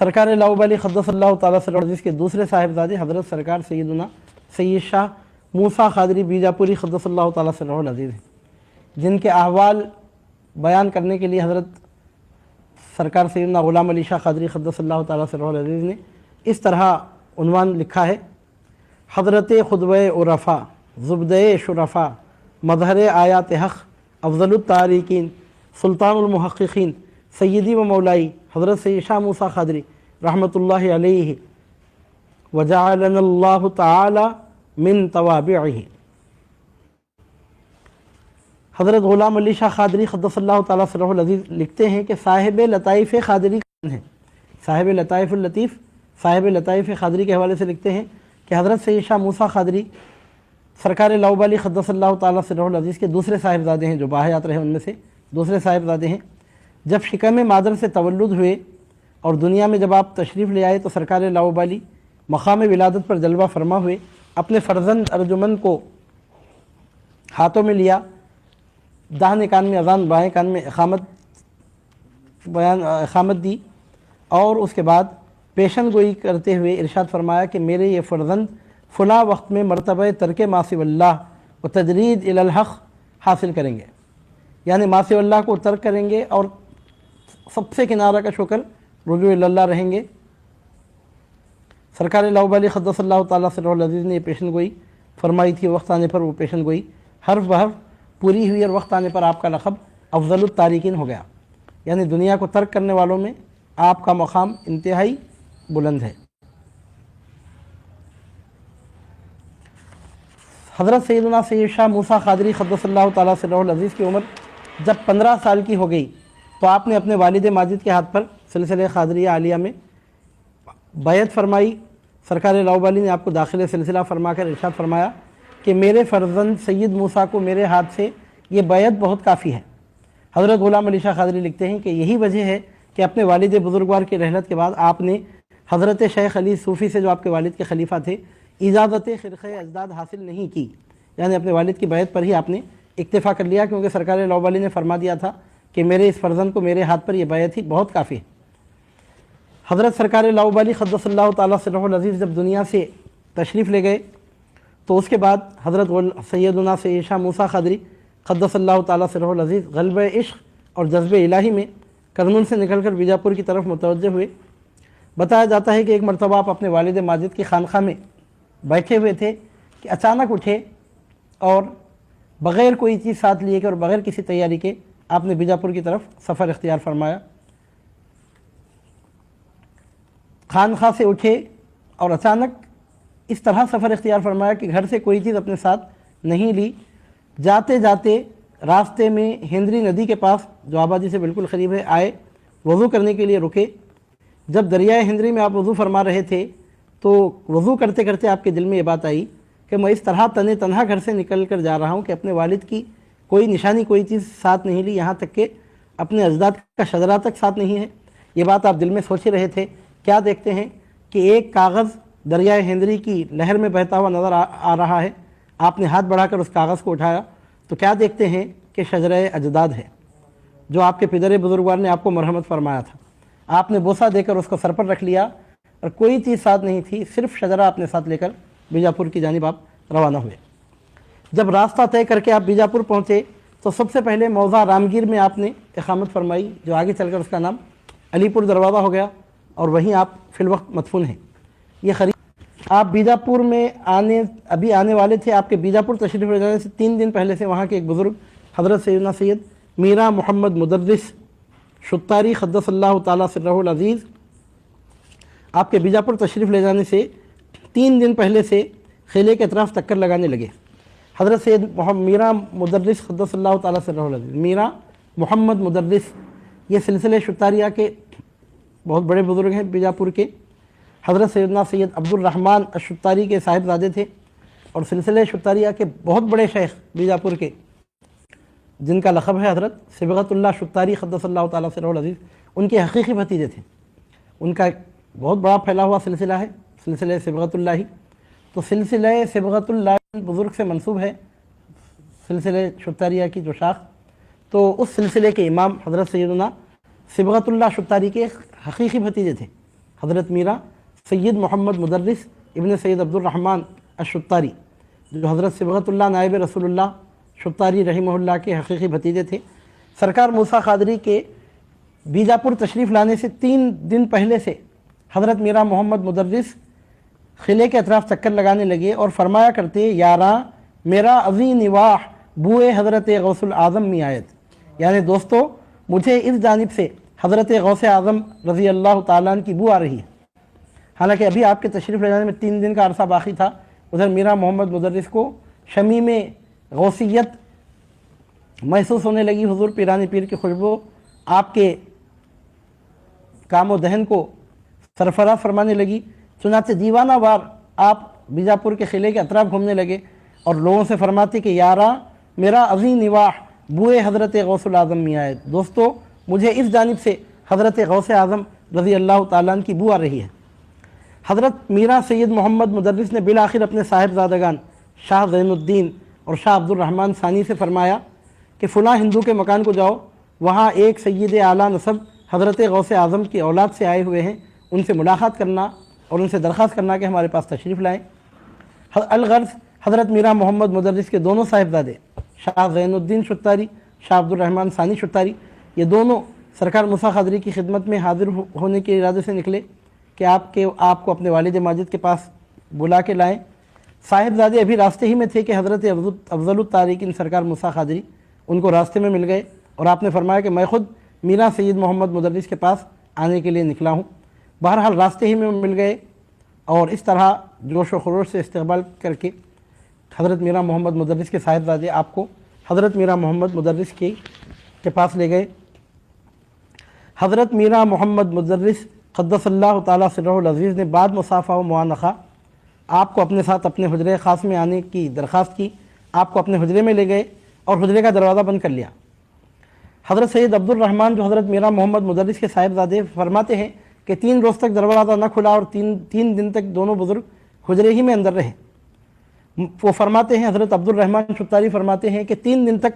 सरकार लाउबाली क़द्दसल्लाहु ताला सिर्रहु अज़ीज़ के दूसरे साहिबजादे हज़रत सरकार सैयदना सैयद शाह मूसा क़ादरी बीजापुरी क़द्दसल्लाहु ताला सिर्रहु अज़ीज़ हैं, जिनके अहवाल बयान करने के लिए हज़रत सरकार सैयदना ग़ुलाम अली शाह क़ादरी क़द्दसल्लाहु ताला सिर्रहु अज़ीज़ ने इस तरह उन्वान लिखा है। हज़रत ख़ुतबे उरफ़ा ज़ुब्दे शुरफ़ा मज़हर आयात हक़ अफ़ज़लुत तारीकीन सुल्तानुल मुहक़्क़िक़ीन सैयदी व मौलाई हज़रत सैयद शाह मूसा क़ादरी रहमतुल्लाहि अलैहि व जअलनल्लाहु तआला मिन तवाबिइही। हज़रत ग़ुलाम अली शाह क़ादरी क़द्दसल्लाहु ताला सिर्रहु अज़ीज़ लिखते हैं कि साहिब लताइफ़ क़ादरी हैं, साहिब लताइफ़ुल लतीफ़ साहिब लताइफ़ क़ादरी के हवाले से लिखते हैं कि हज़रत सैयद शाह मूसा क़ादरी सरकार लाउबाली क़द्दसल्लाहु ताला सिर्रहु अज़ीज़ के दूसरे साहिबजादे हैं, जो बाहयात रहे उनमें से दूसरे साहिबजादे हैं। जब शिकम मादर से तवल्लुद हुए और दुनिया में जब आप तशरीफ़ ले आए तो सरकार लाउबाली मक़ाम विलादत पर जलवा फरमा हुए, अपने फ़र्जंद अर्जुमन को हाथों में लिया, दाहिने कान में अज़ान बाएँ कान में इक़ामत दी और उसके बाद पेशन गोई करते हुए इरशाद फरमाया कि मेरे ये फ़र्जंद फ़ुला वक्त में मरतबा तर्क मासिवल्लाह व तजरीद इलल हक़ हासिल करेंगे, यानी मासिवल्लाह को तर्क करेंगे और सबसे किनारा का शुक्र रुजू इल्लल्लाह रहेंगे। सरकार लाउबाली क़द्दसल्लाहु ताला सिर्रहु अज़ीज़ ने पेशन गोई फरमाई थी। वक्त आने पर वो पेशन गोई हर्फ बहर्फ पूरी हुई और वक्त आने पर आपका लक़ब अफ़ज़लुत तारीकीन हो गया, यानी दुनिया को तर्क करने वालों में आपका मक़ाम इंतहाई बुलंद है। हज़रत सैयदना सैयद शाह मूसा क़ादरी क़द्दसल्लाहु ताला सिर्रहु अज़ीज़ की उम्र जब 15 साल की हो गई तो आपने अपने वालिद माजिद के हाथ पर सिलसिले क़ादरिया आलिया में बैत फरमाई। सरकार लाउबाली ने आपको दाखिल सिलसिला फरमाकर इरशाद फरमाया कि मेरे फ़र्जंद सैयद मूसा को मेरे हाथ से ये बैत बहुत काफ़ी है। हज़रत ग़ुलाम अली शाह क़ादरी लिखते हैं कि यही वजह है कि अपने वालिद बुज़ुर्गवार की रहलत के बाद आपने हज़रत शेख अली सूफ़ी से, जो आपके वालिद के खलीफा थे, इजाज़त ख़िरक़े अजदाद हासिल नहीं की, यानी अपने वालिद की बैत पर ही आपने इक्तिफ़ा कर लिया, क्योंकि सरकार लाउबाली ने फरमा दिया था कि मेरे इस फ़र्जंद को मेरे हाथ पर यह बैत ही बहुत काफ़ी है। हज़रत सरकार लाउबाली क़द्दसल्लाहु ताला सिर्रहु अज़ीज़ जब दुनिया से तशरीफ़ ले गए तो उसके बाद हज़रत सैयदना सैयद शाह मूसा क़ादरी क़द्दसल्लाहु ताला सिर्रहु अज़ीज़ ग़ल्बे इश्क़ और जज़्बे इलाही में करनूल से निकलकर बीजापुर की तरफ मुतवज्जह हुए। बताया जाता है कि एक मरतबा आप अपने वालिद माजिद की खानक़ाह में बैठे हुए थे कि अचानक उठे और बग़ैर कोई चीज़ साथ लिए के और बग़ैर किसी तैयारी के आपने बीजापुर की तरफ सफ़र इख्तियार फरमाया। खानक़ाह से उठे और अचानक इस तरह सफ़र इख्तियार फरमाया कि घर से कोई चीज़ अपने साथ नहीं ली। जाते जाते रास्ते में हिंदरी नदी के पास, जो आबादी से बिल्कुल क़रीब है, आए, वज़ू करने के लिए रुके। जब दरियाए हिंदरी में आप वज़ू फरमा रहे थे तो वज़ू करते करते आपके दिल में ये बात आई कि मैं इस तरह तने तनहा घर से निकल कर जा रहा हूँ कि अपने वालिद की कोई निशानी, कोई चीज़ साथ नहीं ली, यहाँ तक कि अपने अजदाद का शजरा तक साथ नहीं है। ये बात आप दिल में सोच ही रहे थे। क्या देखते हैं कि एक कागज़ दरियाए हिंदरी की लहर में बहता हुआ नज़र आ रहा है। आपने हाथ बढ़ाकर उस कागज़ को उठाया तो क्या देखते हैं कि शजरा अजदाद है, जो आपके पिदर बुजुर्गवार ने आपको मरहमत फरमाया था। आपने बोसा देकर उसको सर पर रख लिया और कोई चीज़ साथ नहीं थी, सिर्फ शजरा अपने साथ लेकर बीजापुर की जानिब आप रवाना हुए। जब रास्ता तय करके आप बीजापुर पहुँचे तो सबसे पहले मौज़ा रामगीर में आपने इक़ामत फरमाई, जो आगे चलकर उसका नाम अलीपुर दरवाज़ा हो गया और वहीं आप फ़िलवक्त मदफून हैं। ये करीब आप बीजापुर में अभी आने वाले थे। आपके बीजापुर तशरीफ़ ले जाने से 3 दिन पहले से वहाँ के एक बुज़ुर्ग हज़रत सैयदना सैयद मीरा मोहम्मद मुदर्रिस शुत्तारी क़द्दसल्लाहु ताला सिर्रहु अज़ीज़ आपके बीजापुर तशरीफ़ ले जाने से 3 दिन पहले से ख़िले के तरफ चक्कर लगाने लगे। हज़रत सैयद मीरा मुदर्रिस क़द्दसल्लाहु ताला सिर्रहु अज़ीज़, मीरा मोहम्मद मुदर्रिस, ये सिलसिले शुत्तारिया के बहुत बड़े बुज़ुर्ग हैं बीजापुर के। हज़रत सैयदना सैयद अब्दुर्रहमान अश-शुत्तारी के साहिबजादे थे और सिलसिले शुत्तारिया के बहुत बड़े शेख बीजापुर के, जिनका लक़ब है हज़रत सिबग़तुल्लाह शुत्तारी क़द्दसल्लाहु ताला सिर्रहु अज़ीज़, उनके हकीकी भतीजे थे। उनका बहुत बड़ा फैला हुआ सिलसिला है सिलसिले सिबग़तुल्लाही। तो सिलसिले सिबग़तुल्लाह बुज़ुर्ग से मंसूब है सिलसिले शुत्तारिया की जो शाख। तो उस सिलसिले के इमाम हज़रत सैयदना सिबग़तुल्लाह शुत्तारी के हकीकी भतीजे थे حضرت میرا سید محمد مدرس ابن سید عبدالرحمن الشطاری، جو حضرت صبغت اللہ نائب رسول اللہ شطاری رحمہ اللہ کے حقیقی بھتیجے تھے۔ سرکار موسیٰ قادری کے بیجاپور تشریف لانے سے 3 دن پہلے سے حضرت میرا محمد مدرس قلعے کے اطراف چکر لگانے لگے اور فرمایا کرتے، یاراں میرا عظیم نواح بوئے حضرت غوث العظم می آیت، یعنی دوستو مجھے اس جانب سے حضرت غوث اعظم رضی اللہ تعالیٰ عنہ کی بو آ رہی ہے۔ حالانکہ ابھی آپ کے تشریف لے جانے میں 3 دن کا عرصہ باقی تھا، ادھر میرا محمد مدرس کو شمیم غوثیت محسوس ہونے لگی، حضور پیرانی پیر کی خوشبو آپ کے کام و دہن کو سرفراز فرمانے لگی۔ چنانچہ دیوانہ وار آپ بیجاپور کے قلعے کے اطراف گھومنے لگے اور لوگوں سے فرماتے کہ یاراں میرا عظیم نواح بوئے حضرت غوث العظم می آیت، دوستو مجھے اس جانب سے حضرت غوث اعظم رضی اللہ تعالیٰ عنہ کی بو آ رہی ہے۔ حضرت میرا سید محمد مدرس نے بالآخر اپنے صاحبزادگان شاہ زین الدین اور شاہ عبد الرحمن ثانی سے فرمایا کہ فلاں ہندو کے مکان کو جاؤ، وہاں ایک سید اعلیٰ نسب حضرت غوث اعظم کی اولاد سے آئے ہوئے ہیں، ان سے ملاقات کرنا اور ان سے درخواست کرنا کہ ہمارے پاس تشریف لائیں۔ الغرض حضرت میرا محمد مدرس کے دونوں صاحبزادے شاہ زین الدین شطاری، شاہ عبد الرحمن ثانی شطاری، یہ دونوں سرکار موسیٰ قادری کی خدمت میں حاضر ہونے کے ارادے سے نکلے کہ آپ کو اپنے والد ماجد کے پاس بلا کے لائیں۔ صاحبزادے ابھی راستے ہی میں تھے کہ حضرت افضل التارکین سرکار موسیٰ قادری ان کو راستے میں مل گئے اور آپ نے فرمایا کہ میں خود میرا سید محمد مدرس کے پاس آنے کے لیے نکلا ہوں۔ بہرحال راستے ہی میں مل گئے اور اس طرح جوش و خروش سے استقبال کر کے حضرت میرا محمد مدرس کے صاحبزادے آپ کو حضرت میرا محمد مدرس کے پاس لے گئے۔ حضرت میرا محمد مدرس قدس اللہ تعالیٰ سرہ العزیز نے بعد مصافحہ و معانقہ آپ کو اپنے ساتھ اپنے حجرے خاص میں آنے کی درخواست کی، آپ کو اپنے حجرے میں لے گئے اور حجرے کا دروازہ بند کر لیا۔ حضرت سید عبد الرحمن جو حضرت میرا محمد مدرس کے صاحبزادے فرماتے ہیں کہ 3 روز تک دروازہ نہ کھلا اور تین دن تک دونوں بزرگ حجرے ہی میں اندر رہے۔ وہ فرماتے ہیں، حضرت عبد الرحمن شطاری فرماتے ہیں کہ 3 دن تک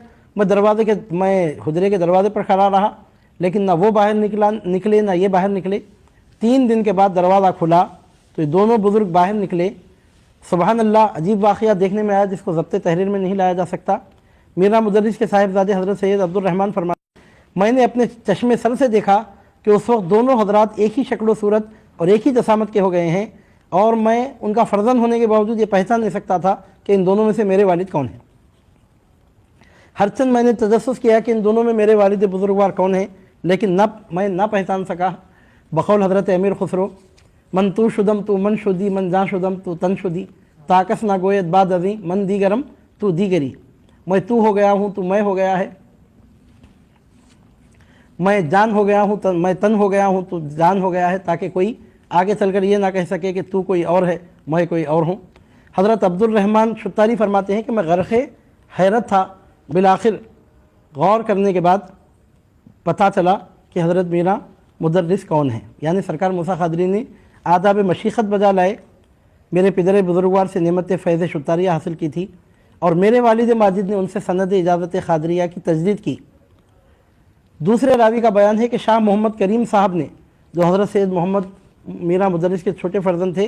میں حجرے کے دروازے پر کھڑا رہا، لیکن نہ وہ باہر نکلے نہ یہ باہر نکلے۔ 3 دن کے بعد دروازہ کھلا تو یہ دونوں بزرگ باہر نکلے۔ سبحان اللہ، عجیب واقعہ دیکھنے میں آیا جس کو ضبط تحریر میں نہیں لایا جا سکتا۔ میرا مدرس کے صاحبزادے حضرت سید عبد الرحمن فرماتے ہیں، میں نے اپنے چشم سر سے دیکھا کہ اس وقت دونوں حضرات ایک ہی شکل و صورت اور ایک ہی جسامت کے ہو گئے ہیں، اور میں ان کا فرزند ہونے کے باوجود یہ پہچان نہیں سکتا تھا کہ ان دونوں میں سے میرے والد کون ہیں۔ ہرچند میں نے تجسس کیا کہ ان دونوں میں میرے والد بزرگوار کون ہیں، لیکن میں نہ پہچان سکا۔ بقول حضرت امیر خسرو، من تو شدم تو من شدی، من جان شدم تو تن شدی، تاکس نہ گویت بعد ازیں من دیگرم تو دیگری، میں تو ہو گیا ہوں تو میں ہو گیا ہے، میں جان ہو گیا ہوں میں تن ہو گیا ہوں تو جان ہو گیا ہے، تاکہ کوئی آگے چل کر یہ نہ کہہ سکے کہ تو کوئی اور ہے میں کوئی اور ہوں۔ حضرت عبد الرحمن شطاری فرماتے ہیں کہ میں غرق حیرت تھا، بالآخر غور کرنے کے بعد پتہ چلا کہ حضرت میرا مدرس کون ہے، یعنی سرکار موسیٰ قادری نے آداب مشیخت بجا لائے، میرے پدر بزرگوار سے نعمت فیض شطاریہ حاصل کی تھی، اور میرے والد ماجد نے ان سے سند اجازت قادریہ کی تجدید کی۔ دوسرے راوی کا بیان ہے کہ شاہ محمد کریم صاحب نے، جو حضرت سید محمد میرا مدرس کے چھوٹے فرزند تھے،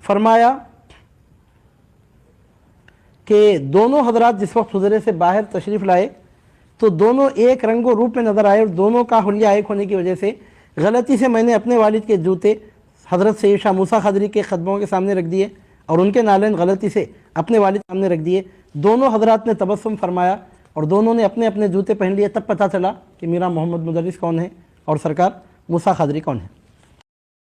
فرمایا کہ دونوں حضرات جس وقت حجرے سے باہر تشریف لائے تو دونوں ایک رنگ و روپ میں نظر آئے، اور دونوں کا حلیہ ایک ہونے کی وجہ سے غلطی سے میں نے اپنے والد کے جوتے حضرت سید شاہ موسیٰ قادری کے قدموں کے سامنے رکھ دیے اور ان کے نالین غلطی سے اپنے والد کے سامنے رکھ دیے۔ دونوں حضرات نے تبسم فرمایا اور دونوں نے اپنے اپنے جوتے پہن لیے، تب پتہ چلا کہ میرا محمد مدرس کون ہے اور سرکار موسیٰ قادری کون ہے۔